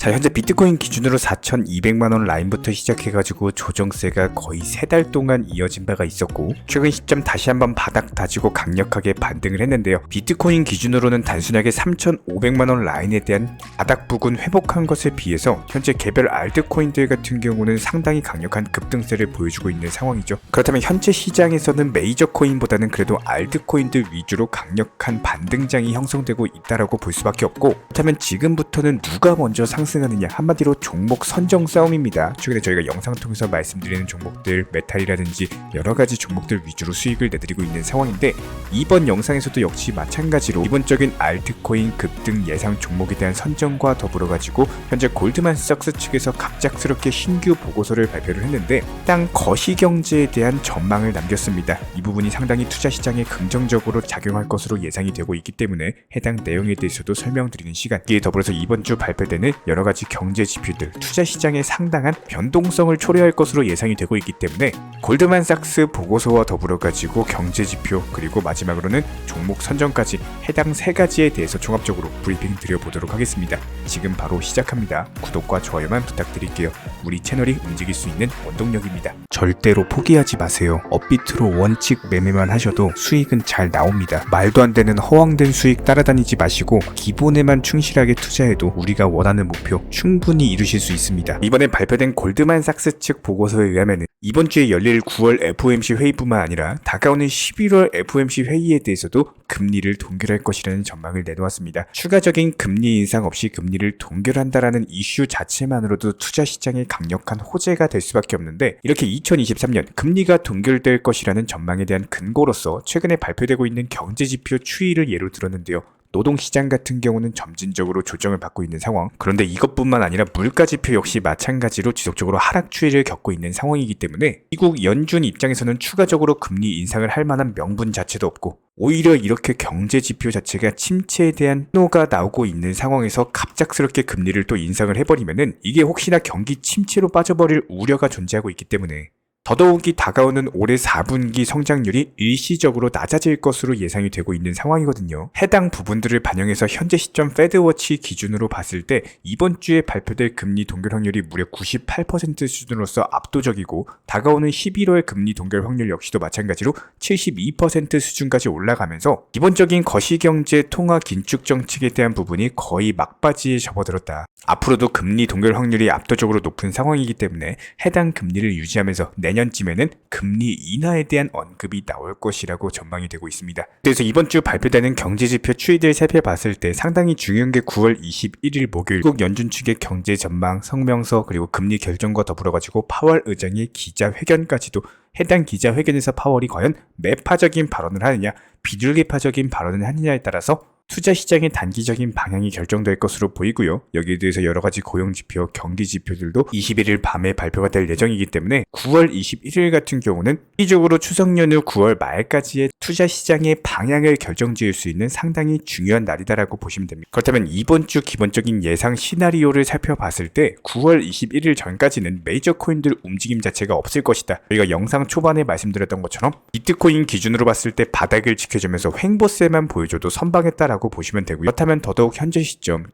자, 현재 비트코인 기준으로 4,200만원 라인부터 시작해가지고 조정세가 거의 3달 동안 이어진 바가 있었고, 최근 시점 다시 한번 바닥 다지고 강력하게 반등을 했는데요. 비트코인 기준으로는 단순하게 3,500만원 라인에 대한 바닥 부근 회복한 것에 비해서 현재 개별 알트코인들 같은 경우는 상당히 강력한 급등세를 보여주고 있는 상황이죠. 그렇다면 현재 시장에서는 메이저 코인보다는 그래도 알트코인들 위주로 강력한 반등장이 형성되고 있다라고 볼 수밖에 없고, 그렇다면 지금부터는 누가 먼저 상승하느냐, 한마디로 종목 선정 싸움입니다. 최근에 저희가 영상 통해서 말씀드리는 종목들, 메탈이라든지 여러가지 종목들 위주로 수익을 내드리고 있는 상황인데, 이번 영상에서도 역시 마찬가지로 기본적인 알트코인 급등 예상 종목에 대한 선정과 더불어 가지고 현재 골드만삭스 측에서 갑작스럽게 신규 보고서를 발표를 했는데 해당 거시경제에 대한 전망을 남겼습니다. 이 부분이 상당히 투자 시장에 긍정적으로 작용할 것으로 예상이 되고 있기 때문에 해당 내용에 대해서도 설명드리는 시간, 이에 더불어서 이번 주 발표되는 여러가지 경제 지표들, 투자 시장에 상당한 변동성을 초래할 것으로 예상이 되고 있기 때문에 골드만삭스 보고서와 더불어 가지고 경제 지표, 그리고 마지막으로는 종목 선정까지 해당 3가지에 대해서 종합적으로 브리핑 드려보도록 하겠습니다. 지금 바로 시작합니다. 구독과 좋아요만 부탁드릴게요. 우리 채널이 움직일 수 있는 원동력입니다. 절대로 포기하지 마세요. 업비트로 원칙 매매만 하셔도 수익은 잘 나옵니다. 말도 안 되는 허황된 수익 따라다니지 마시고 기본에만 충실하게 투자해도 우리가 원하는 목표 충분히 이루실 수 있습니다. 이번에 발표된 골드만삭스 측 보고서에 의하면 이번 주에 열릴 9월 FOMC 회의뿐만 아니라 다가오는 11월 FOMC 회의에 대해서도 금리를 동결할 것이라는 전망을 내놓았습니다. 추가적인 금리 인상 없이 금리를 동결한다라는 이슈 자체만으로도 투자 시장에 강력한 호재가 될 수밖에 없는데, 이렇게 2023년 금리가 동결될 것이라는 전망에 대한 근거로서 최근에 발표되고 있는 경제지표 추이를 예로 들었는데요. 노동시장 같은 경우는 점진적으로 조정을 받고 있는 상황, 그런데 이것뿐만 아니라 물가지표 역시 마찬가지로 지속적으로 하락 추이를 겪고 있는 상황이기 때문에 미국 연준 입장에서는 추가적으로 금리 인상을 할 만한 명분 자체도 없고, 오히려 이렇게 경제지표 자체가 침체에 대한 신호가 나오고 있는 상황에서 갑작스럽게 금리를 또 인상을 해버리면은 이게 혹시나 경기 침체로 빠져버릴 우려가 존재하고 있기 때문에 더더욱이 다가오는 올해 4분기 성장률이 일시적으로 낮아질 것으로 예상이 되고 있는 상황이거든요. 해당 부분들을 반영해서 현재 시점 패드워치 기준으로 봤을 때 이번 주에 발표될 금리 동결 확률이 무려 98% 수준으로서 압도적이고, 다가오는 11월 금리 동결 확률 역시도 마찬가지로 72% 수준까지 올라가면서 기본적인 거시경제 통화 긴축 정책에 대한 부분이 거의 막바지에 접어들었다. 앞으로도 금리 동결 확률이 압도적으로 높은 상황이기 때문에 해당 금리를 유지하면서 내년쯤에는 금리 인하에 대한 언급이 나올 것이라고 전망이 되고 있습니다. 그래서 이번 주 발표되는 경제지표 추이들 살펴봤을 때 상당히 중요한 게 9월 21일 목요일 미국 연준 측의 경제 전망 성명서, 그리고 금리 결정과 더불어 가지고 파월 의장의 기자회견까지도, 해당 기자회견에서 파월이 과연 매파적인 발언을 하느냐, 비둘기파적인 발언을 하느냐에 따라서 투자 시장의 단기적인 방향이 결정될 것으로 보이고요. 여기에 대해서 여러가지 고용지표, 경기지표들도 21일 밤에 발표가 될 예정이기 때문에 9월 21일 같은 경우는 시기적으로 추석 연휴 9월 말까지의 투자 시장의 방향을 결정지을 수 있는 상당히 중요한 날이다라고 보시면 됩니다. 그렇다면 이번 주 기본적인 예상 시나리오를 살펴봤을 때 9월 21일 전까지는 메이저 코인들 움직임 자체가 없을 것이다. 저희가 영상 초반에 말씀드렸던 것처럼 비트코인 기준으로 봤을 때 바닥을 지켜주면서 횡보세만 보여줘도 선방했다라고 보시면 되고요. 그렇다면 더더욱 현재 시점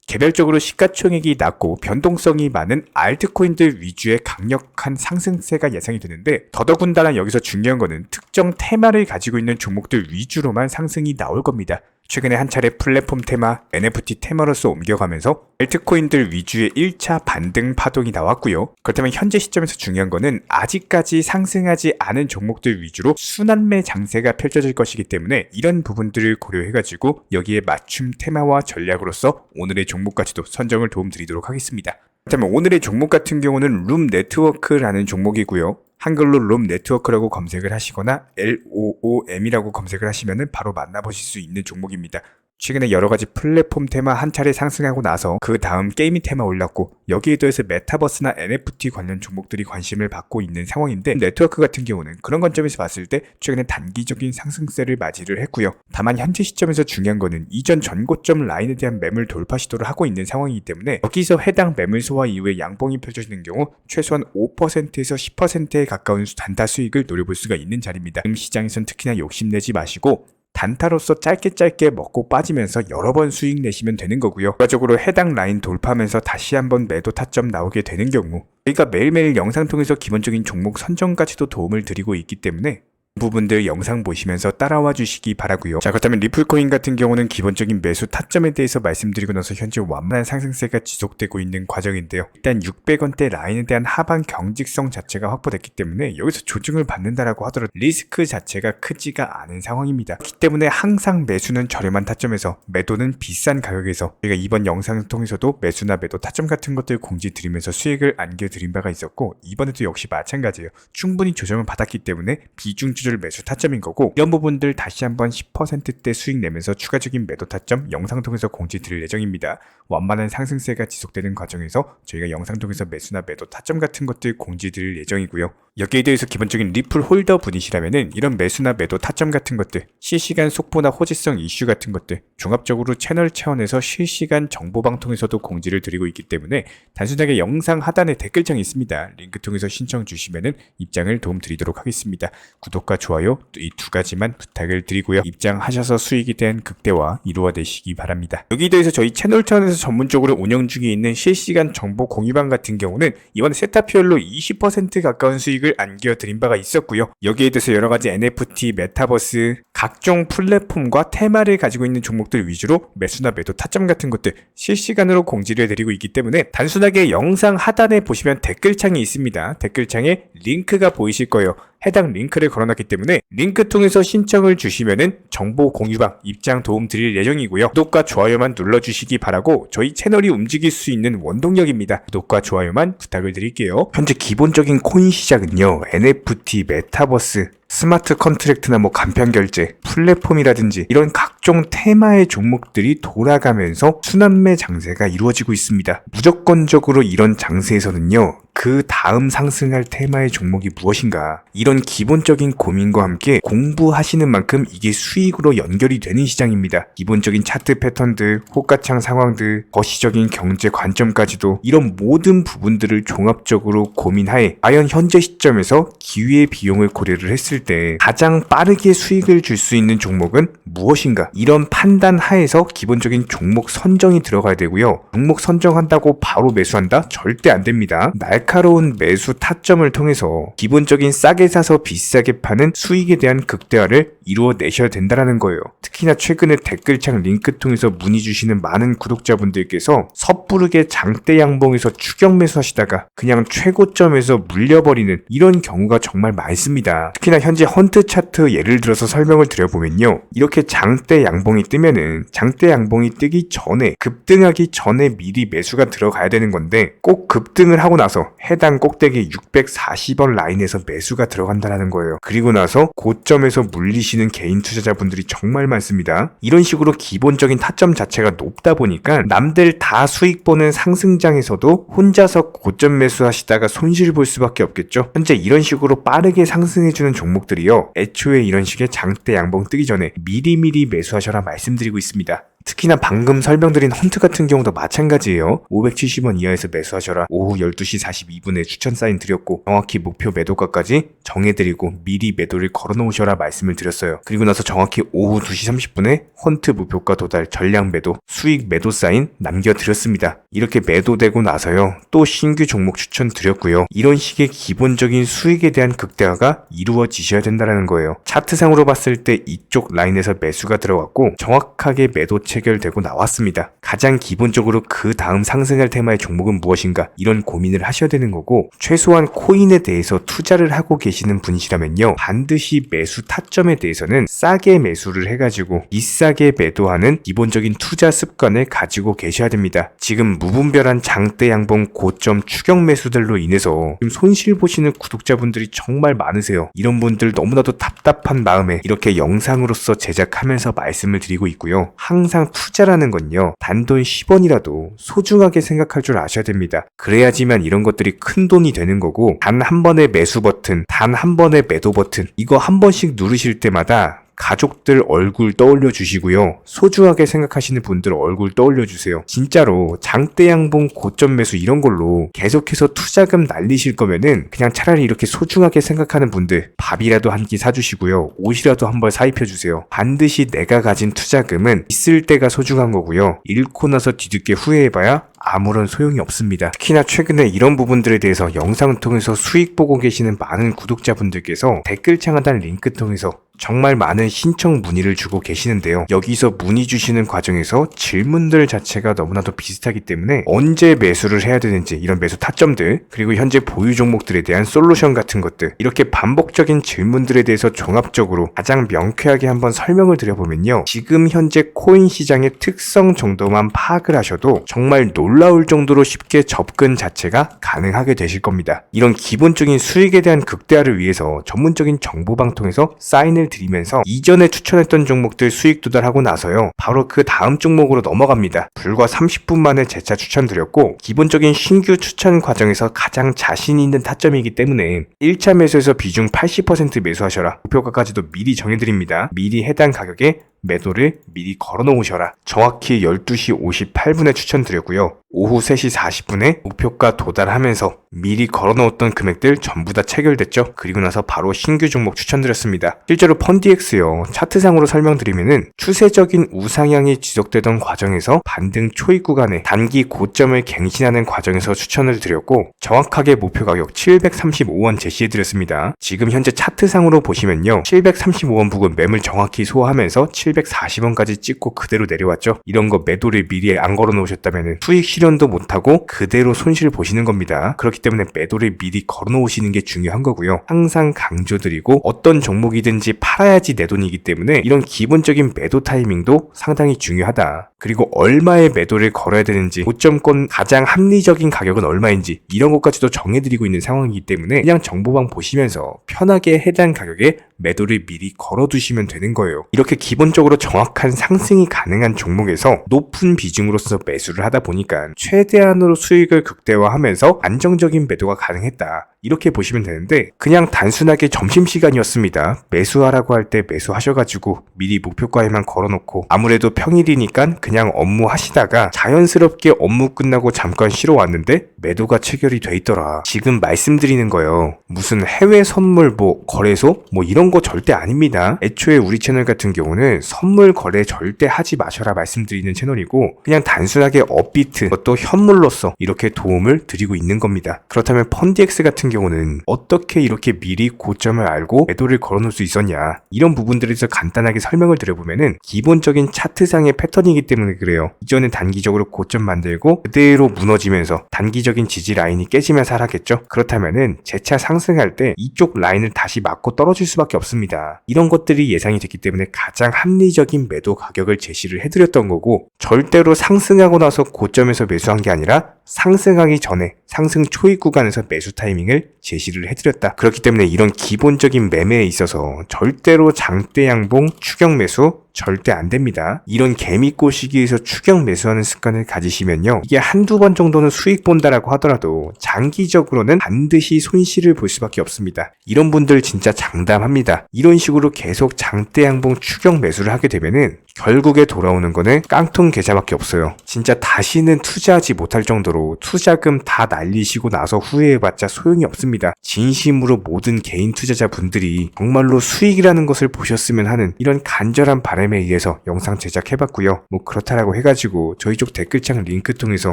개별적으로 시가총액이 낮고 변동성이 많은 알트코인들 위주의 강력한 상승세가 예상이 되는데, 더더군다나 여기서 중요한 거는 특정 테마를 가지고 있는 종목들 위주로만 상승이 나올 겁니다. 최근에 한 차례 플랫폼 테마, NFT 테마로서 옮겨가면서 알트코인들 위주의 1차 반등 파동이 나왔고요. 그렇다면 현재 시점에서 중요한 거는 아직까지 상승하지 않은 종목들 위주로 순환매 장세가 펼쳐질 것이기 때문에 이런 부분들을 고려해가지고 여기에 맞춤 테마와 전략으로서 오늘의 종목까지도 선정을 도움드리도록 하겠습니다. 그렇다면 오늘의 종목 같은 경우는 룸 네트워크라는 종목이고요. 한글로 룸 네트워크라고 검색을 하시거나 LOOM이라고 검색을 하시면 바로 만나보실 수 있는 종목입니다. 최근에 여러가지 플랫폼 테마 한 차례 상승하고 나서 그 다음 게이밍 테마 올랐고, 여기에 더해서 메타버스나 NFT 관련 종목들이 관심을 받고 있는 상황인데, 네트워크 같은 경우는 그런 관점에서 봤을 때 최근에 단기적인 상승세를 맞이를 했고요. 다만 현재 시점에서 중요한 거는 이전 전고점 라인에 대한 매물 돌파 시도를 하고 있는 상황이기 때문에 여기서 해당 매물 소화 이후에 양봉이 펼쳐지는 경우 최소한 5%에서 10%에 가까운 단타 수익을 노려볼 수가 있는 자리입니다. 시장에선 특히나 욕심내지 마시고 단타로서 짧게 먹고 빠지면서 여러 번 수익 내시면 되는 거고요. 결과적으로 해당 라인 돌파하면서 다시 한번 매도 타점 나오게 되는 경우 저희가 매일매일 영상 통해서 기본적인 종목 선정까지도 도움을 드리고 있기 때문에 부분들 영상 보시면서 따라와 주시기 바라고요. 자, 그렇다면 리플코인 같은 경우는 기본적인 매수 타점에 대해서 말씀드리고 나서 현재 완만한 상승세가 지속되고 있는 과정인데요. 일단 600원대 라인에 대한 하방 경직성 자체가 확보됐기 때문에 여기서 조정을 받는다라고 하더라도 리스크 자체가 크지가 않은 상황입니다. 그렇기 때문에 항상 매수는 저렴한 타점에서 매도는 비싼 가격에서 저희가 이번 영상을 통해서도 매수나 매도 타점 같은 것들 공지 드리면서 수익을 안겨드린 바가 있었고, 이번에도 역시 마찬가지예요. 충분히 조정을 받았기 때문에 비중주 매수 타점인 거고, 이런 부분들 다시 한번 10%대 수익 내면서 추가적인 매도 타점 영상 통해서 공지 드릴 예정입니다. 완만한 상승세가 지속되는 과정에서 저희가 영상 통해서 매수나 매도 타점 같은 것들 공지 드릴 예정이고요. 여기에 대해서 기본적인 리플 홀더 분이시라면은 이런 매수나 매도 타점 같은 것들, 실시간 속보나 호재성 이슈 같은 것들 종합적으로 채널 차원에서 실시간 정보방통에서도 공지를 드리고 있기 때문에 단순하게 영상 하단에 댓글창이 있습니다. 링크 통해서 신청 주시면은 입장을 도움 드리도록 하겠습니다. 구독과 좋아요 이 두 가지만 부탁을 드리고요. 입장하셔서 수익에 대한 극대화 이루어내시기 바랍니다. 여기에 대해서 저희 채널 차원에서 전문적으로 운영 중에 있는 실시간 정보 공유방 같은 경우는 이번에 세타피얼로 20% 가까운 수익을 안겨드린 바가 있었고요. 여기에 대해서 여러가지 NFT, 메타버스, 각종 플랫폼과 테마를 가지고 있는 종목들 위주로 매수나 매도 타점 같은 것들 실시간으로 공지를 해드리고 있기 때문에 단순하게 영상 하단에 보시면 댓글창이 있습니다. 댓글창에 링크가 보이실 거예요. 해당 링크를 걸어놨기 때문에 링크 통해서 신청을 주시면은 정보 공유방 입장 도움 드릴 예정이고요. 구독과 좋아요만 눌러주시기 바라고 저희 채널이 움직일 수 있는 원동력입니다. 구독과 좋아요만 부탁을 드릴게요. 현재 기본적인 코인 시장은요, NFT, 메타버스, 스마트 컨트랙트나 간편 결제, 플랫폼이라든지 이런 각종 테마의 종목들이 돌아가면서 순환매 장세가 이루어지고 있습니다. 무조건적으로 이런 장세에서는요, 그 다음 상승할 테마의 종목이 무엇인가, 이런 기본적인 고민과 함께 공부하시는 만큼 이게 수익으로 연결이 되는 시장입니다. 기본적인 차트 패턴들, 호가창 상황들, 거시적인 경제 관점까지도 이런 모든 부분들을 종합적으로 고민하에 과연 현재 시점에서 기회의 비용을 고려를 했을 때 가장 빠르게 수익을 줄 수 있는 종목은 무엇인가, 이런 판단 하에서 기본적인 종목 선정이 들어가야 되고요. 종목 선정한다고 바로 매수한다? 절대 안 됩니다. 날카로운 매수 타점을 통해서 기본적인 싸게 사서 비싸게 파는 수익에 대한 극대화를 이루어내셔야 된다는 거예요. 특히나 최근에 댓글창 링크 통해서 문의 주시는 많은 구독자분들께서 섣부르게 장대 양봉에서 추격 매수하시다가 그냥 최고점에서 물려버리는 이런 경우가 정말 많습니다. 특히나 현재 헌트 차트 예를 들어서 설명을 드려보면요, 이렇게 장대 양봉이 뜨면은 장대 양봉이 뜨기 전에, 급등하기 전에 미리 매수가 들어가야 되는 건데, 꼭 급등을 하고 나서 해당 꼭대기 640원 라인에서 매수가 들어간다는 거예요. 그리고 나서 고점에서 물리시는 개인 투자자분들이 정말 많습니다. 이런 식으로 기본적인 타점 자체가 높다 보니까 남들 다 수익 보는 상승장에서도 혼자서 고점 매수하시다가 손실 볼 수밖에 없겠죠. 현재 이런 식으로 빠르게 상승해주는 종목들이요, 애초에 이런 식의 장대 양봉 뜨기 전에 미리미리 매수하셔라 말씀드리고 있습니다. 특히나 방금 설명드린 헌트 같은 경우도 마찬가지예요. 570원 이하에서 매수하셔라. 오후 12시 42분에 추천 사인 드렸고 정확히 목표 매도가까지 정해드리고 미리 매도를 걸어놓으셔라 말씀을 드렸어요. 그리고 나서 정확히 오후 2시 30분에 헌트 목표가 도달 전량 매도 수익 매도 사인 남겨드렸습니다. 이렇게 매도되고 나서요, 또 신규 종목 추천 드렸고요. 이런 식의 기본적인 수익에 대한 극대화가 이루어지셔야 된다는 거예요. 차트상으로 봤을 때 이쪽 라인에서 매수가 들어갔고 정확하게 매도 체결되고 나왔습니다. 가장 기본적으로 그 다음 상승할 테마의 종목은 무엇인가, 이런 고민을 하셔야 되는 거고, 최소한 코인에 대해서 투자를 하고 계시는 분이시라면요, 반드시 매수 타점에 대해서는 싸게 매수를 해가지고 비싸게 매도하는 기본적인 투자 습관을 가지고 계셔야 됩니다. 지금 무분별한 장대 양봉 고점 추격 매수들로 인해서 지금 손실 보시는 구독자분들이 정말 많으세요. 이런 분들 너무나도 답답한 마음에 이렇게 영상으로서 제작하면서 말씀을 드리고 있고요. 항상 투자라는 건요, 단돈 10원이라도 소중하게 생각할 줄 아셔야 됩니다. 그래야지만 이런 것들이 큰 돈이 되는 거고, 단 한 번의 매수 버튼, 단 한 번의 매도 버튼, 이거 한 번씩 누르실 때마다 가족들 얼굴 떠올려 주시고요. 소중하게 생각하시는 분들 얼굴 떠올려 주세요. 진짜로 장대양봉 고점 매수 이런 걸로 계속해서 투자금 날리실 거면은 그냥 차라리 이렇게 소중하게 생각하는 분들 밥이라도 한 끼 사주시고요. 옷이라도 한 벌 사입혀 주세요. 반드시 내가 가진 투자금은 있을 때가 소중한 거고요. 잃고 나서 뒤늦게 후회해봐야 아무런 소용이 없습니다. 특히나 최근에 이런 부분들에 대해서 영상을 통해서 수익 보고 계시는 많은 구독자분들께서 댓글창 하단 링크 통해서 정말 많은 신청 문의를 주고 계시는데요. 여기서 문의 주시는 과정에서 질문들 자체가 너무나도 비슷하기 때문에 언제 매수를 해야 되는지 이런 매수 타점들, 그리고 현재 보유 종목들에 대한 솔루션 같은 것들, 이렇게 반복적인 질문들에 대해서 종합적으로 가장 명쾌하게 한번 설명을 드려보면요. 지금 현재 코인 시장의 특성 정도만 파악을 하셔도 정말 놀라울 정도로 쉽게 접근 자체가 가능하게 되실 겁니다. 이런 기본적인 수익에 대한 극대화를 위해서 전문적인 정보방 통해서 사인을 드리면서 이전에 추천했던 종목들 수익 도달하고 나서요. 바로 그 다음 종목으로 넘어갑니다. 불과 30분 만에 재차 추천드렸고 기본적인 신규 추천 과정에서 가장 자신 있는 타점이기 때문에 1차 매수에서 비중 80% 매수하셔라. 목표가까지도 미리 정해드립니다. 미리 해당 가격에 매도를 미리 걸어 놓으셔라. 정확히 12시 58분에 추천드렸고요. 오후 3시 40분에 목표가 도달하면서 미리 걸어 놓았던 금액들 전부 다 체결됐죠. 그리고 나서 바로 신규 종목 추천드렸습니다. 실제로 펀디엑스요. 차트상으로 설명드리면은 추세적인 우상향이 지속되던 과정에서 반등 초입 구간에 단기 고점을 갱신하는 과정에서 추천을 드렸고 정확하게 목표 가격 735원 제시해드렸습니다. 지금 현재 차트상으로 보시면요. 735원 부근 매물 정확히 소화하면서 740원까지 찍고 그대로 내려왔죠. 이런 거 매도를 미리 안 걸어 놓으셨다면 수익 실현도 못하고 그대로 손실 보시는 겁니다. 그렇기 때문에 매도를 미리 걸어 놓으시는 게 중요한 거고요. 항상 강조드리고 어떤 종목이든지 팔아야지 내 돈이기 때문에 이런 기본적인 매도 타이밍도 상당히 중요하다. 그리고 얼마의 매도를 걸어야 되는지, 고점권 가장 합리적인 가격은 얼마인지 이런 것까지도 정해드리고 있는 상황이기 때문에 그냥 정보방 보시면서 편하게 해당 가격에 매도를 미리 걸어두시면 되는 거예요. 이렇게 기본적으로 정확한 상승이 가능한 종목에서 높은 비중으로서 매수를 하다 보니까 최대한으로 수익을 극대화하면서 안정적인 매도가 가능했다. 이렇게 보시면 되는데 그냥 단순하게 점심시간이었습니다. 매수하라고 할 때 매수하셔가지고 미리 목표가에만 걸어놓고 아무래도 평일이니까 그냥 업무 하시다가 자연스럽게 업무 끝나고 잠깐 쉬러 왔는데 매도가 체결이 돼 있더라. 지금 말씀드리는 거예요. 무슨 해외 선물 거래소 이런 거 절대 아닙니다. 애초에 우리 채널 같은 경우는 선물 거래 절대 하지 마셔라 말씀드리는 채널이고 그냥 단순하게 업비트 또 현물로서 이렇게 도움을 드리고 있는 겁니다. 그렇다면 펀디엑스 같은 경우는 어떻게 이렇게 미리 고점을 알고 매도를 걸어놓을 수 있었냐, 이런 부분들에 대해서 간단하게 설명을 드려보면은 기본적인 차트상의 패턴이기 때문에 그래요. 이전에 단기적으로 고점 만들고 그대로 무너지면서 단기적인 지지 라인이 깨지면서 하락했죠. 그렇다면은 재차 상승할 때 이쪽 라인을 다시 맞고 떨어질 수밖에 없습니다. 이런 것들이 예상이 됐기 때문에 가장 합리적인 매도 가격을 제시를 해드렸던 거고 절대로 상승하고 나서 고점에서 매수한 게 아니라 상승하기 전에 상승 초입 구간에서 매수 타이밍을 제시를 해드렸다. 그렇기 때문에 이런 기본적인 매매에 있어서 절대로 장대 양봉 추격 매수 절대 안 됩니다. 이런 개미꽃 시기에서 추격 매수하는 습관을 가지시면요. 이게 한두 번 정도는 수익 본다라고 하더라도 장기적으로는 반드시 손실을 볼 수밖에 없습니다. 이런 분들 진짜 장담합니다. 이런 식으로 계속 장대 양봉 추격 매수를 하게 되면은 결국에 돌아오는 거는 깡통 계좌밖에 없어요. 진짜 다시는 투자하지 못할 정도로 투자금 다 날리시고 나서 후회해봤자 소용이 없습니다. 진심으로 모든 개인 투자자분들이 정말로 수익이라는 것을 보셨으면 하는 이런 간절한 바람에 의해서 영상 제작해봤고요. 그렇다라고 해가지고 저희 쪽 댓글창 링크 통해서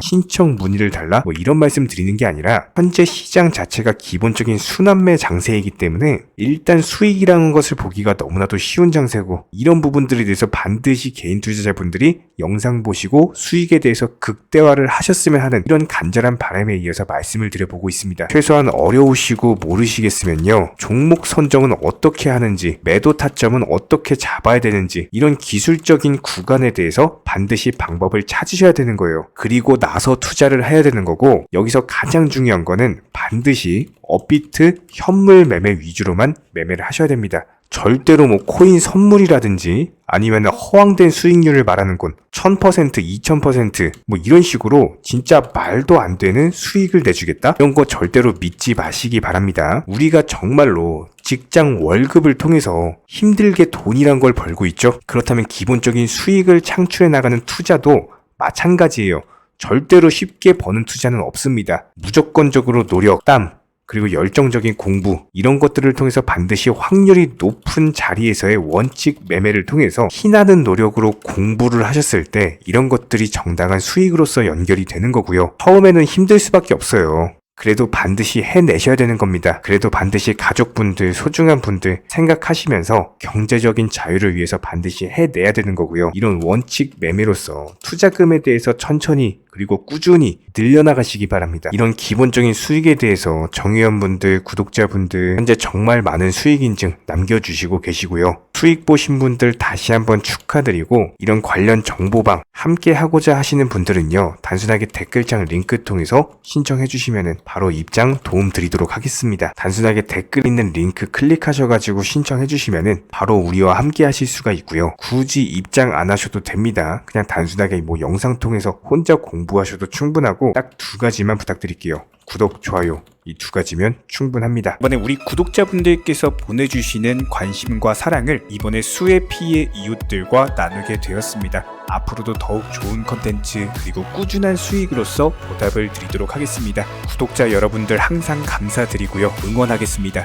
신청 문의를 달라 이런 말씀 드리는 게 아니라 현재 시장 자체가 기본적인 순환매 장세이기 때문에 일단 수익이라는 것을 보기가 너무나도 쉬운 장세고 이런 부분들에 대해서 반드시 개인 투자자분들이 영상 보시고 수익에 대해서 극대화를 하셨으면 하는 이런 간절한 바람에 의해서 말씀을 드려보고 있습니다. 최소한 어려우시고 모르시겠으면요. 종목 선정은 어떻게 하는지, 매도 타점은 어떻게 잡아야 되는지 이런 기술적인 구간에 대해서 반드시 방법을 찾으셔야 되는 거예요. 그리고 나서 투자를 해야 되는 거고 여기서 가장 중요한 거는 반드시 업비트 현물 매매 위주로만 매매를 하셔야 됩니다. 절대로 뭐 코인 선물이라든지 아니면 허황된 수익률을 말하는 건 1000%, 2000% 뭐 이런 식으로 진짜 말도 안 되는 수익을 내주겠다? 이런 거 절대로 믿지 마시기 바랍니다. 우리가 정말로 직장 월급을 통해서 힘들게 돈이란 걸 벌고 있죠. 그렇다면 기본적인 수익을 창출해 나가는 투자도 마찬가지예요. 절대로 쉽게 버는 투자는 없습니다. 무조건적으로 노력, 땀, 그리고 열정적인 공부 이런 것들을 통해서 반드시 확률이 높은 자리에서의 원칙 매매를 통해서 피나는 노력으로 공부를 하셨을 때 이런 것들이 정당한 수익으로서 연결이 되는 거고요. 처음에는 힘들 수밖에 없어요. 그래도 반드시 해내셔야 되는 겁니다. 그래도 반드시 가족분들, 소중한 분들 생각하시면서 경제적인 자유를 위해서 반드시 해내야 되는 거고요. 이런 원칙 매매로서 투자금에 대해서 천천히 그리고 꾸준히 늘려나가시기 바랍니다. 이런 기본적인 수익에 대해서 정의원분들, 구독자분들 현재 정말 많은 수익 인증 남겨주시고 계시고요. 수익 보신 분들 다시 한번 축하드리고 이런 관련 정보방 함께 하고자 하시는 분들은요. 단순하게 댓글창 링크 통해서 신청해 주시면 바로 입장 도움 드리도록 하겠습니다. 단순하게 댓글 있는 링크 클릭하셔가지고 신청해 주시면 바로 우리와 함께 하실 수가 있고요. 굳이 입장 안 하셔도 됩니다. 그냥 단순하게 뭐 영상 통해서 혼자 공부하셔도 충분하고 딱 두 가지만 부탁드릴게요. 구독, 좋아요 이 두 가지면 충분합니다. 이번에 우리 구독자분들께서 보내주시는 관심과 사랑을 이번에 수혜 피해 이웃들과 나누게 되었습니다. 앞으로도 더욱 좋은 컨텐츠 그리고 꾸준한 수익으로서 보답을 드리도록 하겠습니다. 구독자 여러분들 항상 감사드리고요. 응원하겠습니다.